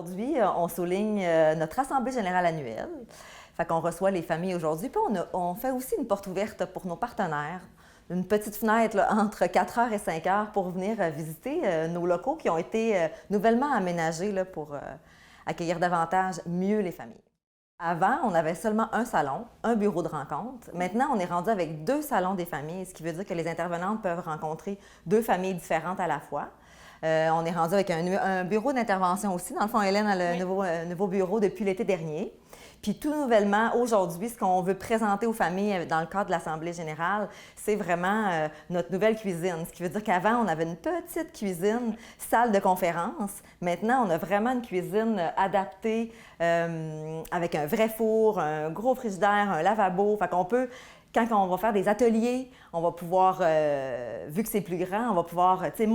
Aujourd'hui, on souligne notre Assemblée générale annuelle. Fait qu'on reçoit les familles aujourd'hui. Puis on fait aussi une porte ouverte pour nos partenaires. Une petite fenêtre là, entre 4 heures et 5 heures pour venir visiter nos locaux qui ont été nouvellement aménagés là, pour accueillir davantage mieux les familles. Avant, on avait seulement un salon, un bureau de rencontre. Maintenant, on est rendu avec 2 salons des familles, ce qui veut dire que les intervenantes peuvent rencontrer 2 familles différentes à la fois. On est rendu avec un bureau d'intervention aussi. Dans le fond, Hélène a le nouveau bureau depuis l'été dernier. Puis tout nouvellement, aujourd'hui, ce qu'on veut présenter aux familles dans le cadre de l'Assemblée générale, c'est vraiment notre nouvelle cuisine. Ce qui veut dire qu'avant, on avait une petite cuisine, salle de conférence. Maintenant, on a vraiment une cuisine adaptée avec un vrai four, un gros frigidaire, un lavabo. Fait qu'on peut... Quand on va faire des ateliers, on va pouvoir, vu que c'est plus grand, on va pouvoir, tu sais,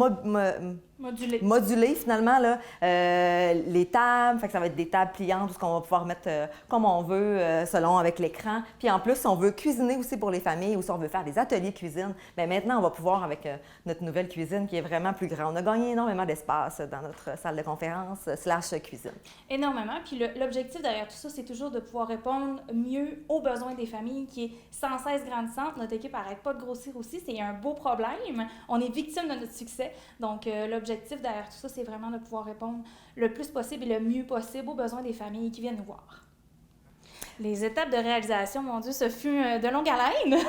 moduler finalement là, les tables. Fait que ça va être des tables pliantes où on va pouvoir mettre comme on veut, selon avec l'écran. Puis en plus, si on veut cuisiner aussi pour les familles ou si on veut faire des ateliers cuisine, bien maintenant, on va pouvoir avec notre nouvelle cuisine qui est vraiment plus grande. On a gagné énormément d'espace dans notre salle de conférence / cuisine. Énormément. Puis l'objectif derrière tout ça, c'est toujours de pouvoir répondre mieux aux besoins des familles qui est sans cesse grandissante. Notre équipe n'arrête pas de grossir aussi. C'est un beau problème. On est victime de notre succès. Donc, l'objectif derrière tout ça, c'est vraiment de pouvoir répondre le plus possible et le mieux possible aux besoins des familles qui viennent nous voir. Les étapes de réalisation, mon Dieu, ce fut de longue haleine.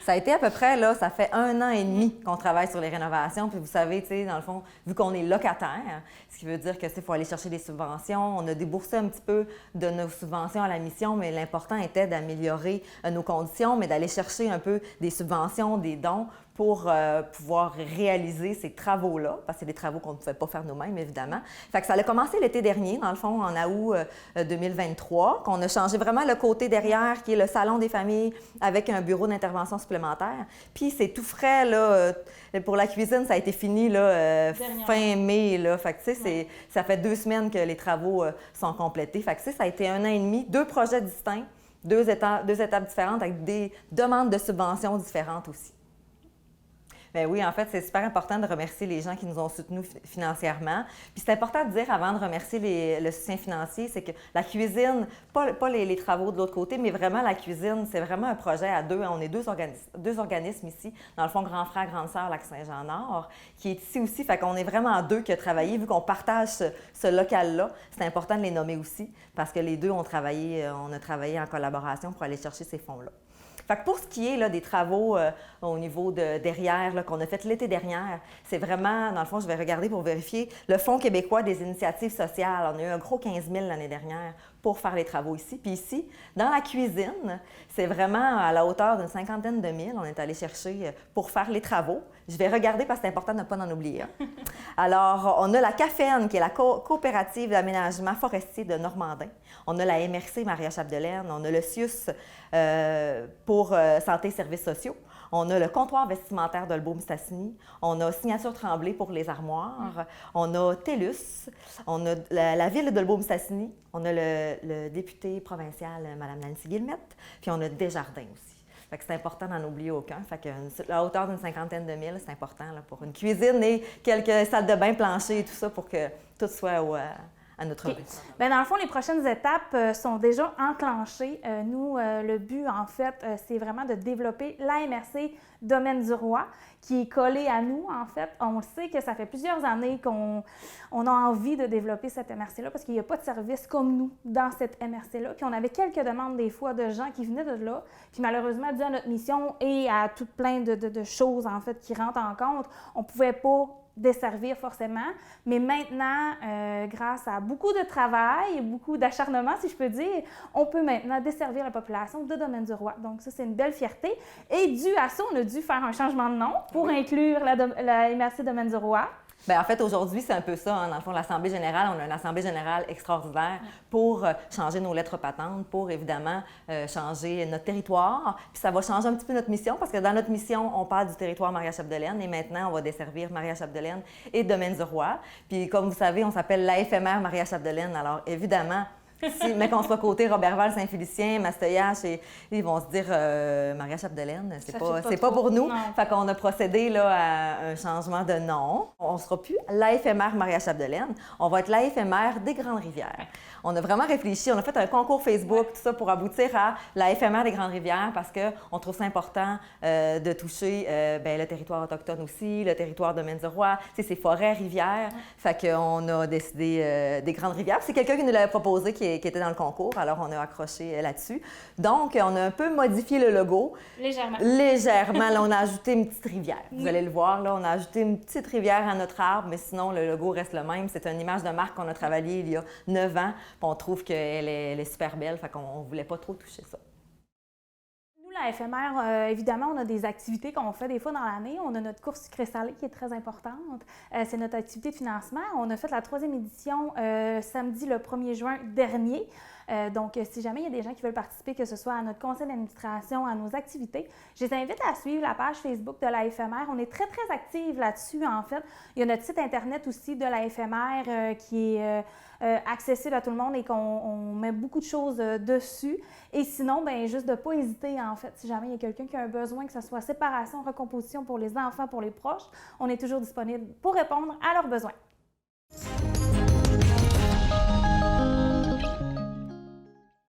Ça a été à peu près, là, ça fait 1 an et demi qu'on travaille sur les rénovations. Puis vous savez, tu sais, dans le fond, vu qu'on est locataire, ce qui veut dire que, il faut aller chercher des subventions. On a déboursé un petit peu de nos subventions à la mission, mais l'important était d'améliorer nos conditions, mais d'aller chercher un peu des subventions, des dons pour pouvoir réaliser ces travaux-là, parce que c'est des travaux qu'on ne pouvait pas faire nous-mêmes, évidemment. Fait que ça a commencé l'été dernier, dans le fond, en août 2023, qu'on a changé vraiment le côté derrière, qui est le salon des familles, avec un bureau d'intervention supplémentaire. Puis c'est tout frais, là, pour la cuisine, ça a été fini, là, fin mai, là. Fait que, tu sais, ça fait 2 semaines que les travaux sont complétés. Fait que, tu sais, ça a été 1 an et demi, 2 projets distincts, 2 étapes différentes, avec des demandes de subventions différentes aussi. Bien oui, en fait, c'est super important de remercier les gens qui nous ont soutenus financièrement. Puis c'est important de dire, avant de remercier le soutien financier, c'est que la cuisine, pas les travaux de l'autre côté, mais vraiment la cuisine, c'est vraiment un projet à 2. On est 2 organismes ici, dans le fond, Grand Frère, Grande Sœur, Lac-Saint-Jean-Nord, qui est ici aussi. Fait qu'on est vraiment 2 qui ont travaillé. Vu qu'on partage ce local-là, c'est important de les nommer aussi, parce que les 2 on a travaillé en collaboration pour aller chercher ces fonds-là. Fait que pour ce qui est là, des travaux au niveau de derrière qu'on a fait l'été dernier, c'est vraiment, dans le fond, je vais regarder pour vérifier, le Fonds québécois des initiatives sociales. On a eu un gros 15 000 l'année dernière pour faire les travaux ici. Puis ici, dans la cuisine, c'est vraiment à la hauteur d'une 50aine de mille. On est allé chercher pour faire les travaux. Je vais regarder parce que c'est important de ne pas en oublier. Alors, on a la CAFEN, qui est la coopérative d'aménagement forestier de Normandin. On a la MRC Maria-Chapdelaine. On a le CIUS pour santé et services sociaux. On a le comptoir vestimentaire d'Olbeau-Mistassini. On a Signature Tremblay pour les armoires. On a TELUS. On a la ville d'Olbeau-Mistassini. On a le député provincial, Mme Nancy Guillemette. Puis on a Desjardins aussi. Fait que c'est important d'en oublier aucun. Fait que la hauteur d'une 50aine de mille, c'est important là, pour une cuisine et quelques salles de bain, planchers et tout ça pour que tout soit à notre but. Bien, dans le fond, les prochaines étapes sont déjà enclenchées. Nous, le but, en fait, c'est vraiment de développer la MRC Domaine du Roi, qui est collée à nous, en fait. On sait que ça fait plusieurs années qu'on a envie de développer cette MRC-là parce qu'il n'y a pas de service comme nous dans cette MRC-là. Puis on avait quelques demandes des fois de gens qui venaient de là. Puis malheureusement, dû à notre mission et à tout plein de choses, en fait, qui rentrent en compte, on ne pouvait pas desservir forcément, mais maintenant, grâce à beaucoup de travail, beaucoup d'acharnement, si je peux dire, on peut maintenant desservir la population de Domaine du Roi. Donc ça, c'est une belle fierté. Et dû à ça, on a dû faire un changement de nom pour inclure la MRC Domaine du Roi. Bien, en fait, aujourd'hui, c'est un peu ça. Hein. Dans le fond, l'Assemblée générale, on a une Assemblée générale extraordinaire pour changer nos lettres patentes, pour évidemment changer notre territoire. Puis ça va changer un petit peu notre mission, parce que dans notre mission, on parle du territoire Maria-Chapdelaine et maintenant, on va desservir Maria-Chapdelaine et Domaine du Roi. Puis comme vous savez, on s'appelle l'AFMR Maria-Chapdelaine. Alors évidemment, Mais qu'on soit côté Roberval, Saint-Félicien, Mastoyache, et ils vont se dire Maria Chapdelaine, c'est pas pour nous. Non. Fait qu'on a procédé là, à un changement de nom. On ne sera plus l'AFMR Maria Chapdelaine, on va être l'AFMR des Grandes-Rivières. On a vraiment réfléchi, on a fait un concours Facebook, tout ça pour aboutir à l'AFMR des Grandes-Rivières parce qu'on trouve ça important de toucher le territoire autochtone aussi, le territoire domaine du roi, ces forêts, rivières. Fait qu'on a décidé des Grandes-Rivières. C'est quelqu'un qui nous l'avait proposé qui était dans le concours, alors on a accroché là-dessus. Donc, on a un peu modifié le logo. Légèrement. Légèrement. Là, on a ajouté une petite rivière. Vous allez le voir, là, on a ajouté une petite rivière à notre arbre, mais sinon, le logo reste le même. C'est une image de marque qu'on a travaillée il y a 9 ans. Puis on trouve qu'elle est super belle, fait qu'on ne voulait pas trop toucher ça. Nous, la FMR, évidemment, on a des activités qu'on fait des fois dans l'année. On a notre course sucré-salé qui est très importante. C'est notre activité de financement. On a fait la 3e édition samedi le 1er juin dernier. Donc, si jamais il y a des gens qui veulent participer, que ce soit à notre conseil d'administration, à nos activités, je les invite à suivre la page Facebook de la FMR. On est très, très actifs là-dessus, en fait. Il y a notre site Internet aussi de la FMR qui est accessible à tout le monde et qu'on met beaucoup de choses dessus. Et sinon, bien, juste de ne pas hésiter, en fait, si jamais il y a quelqu'un qui a un besoin, que ce soit séparation, recomposition pour les enfants, pour les proches, on est toujours disponible pour répondre à leurs besoins.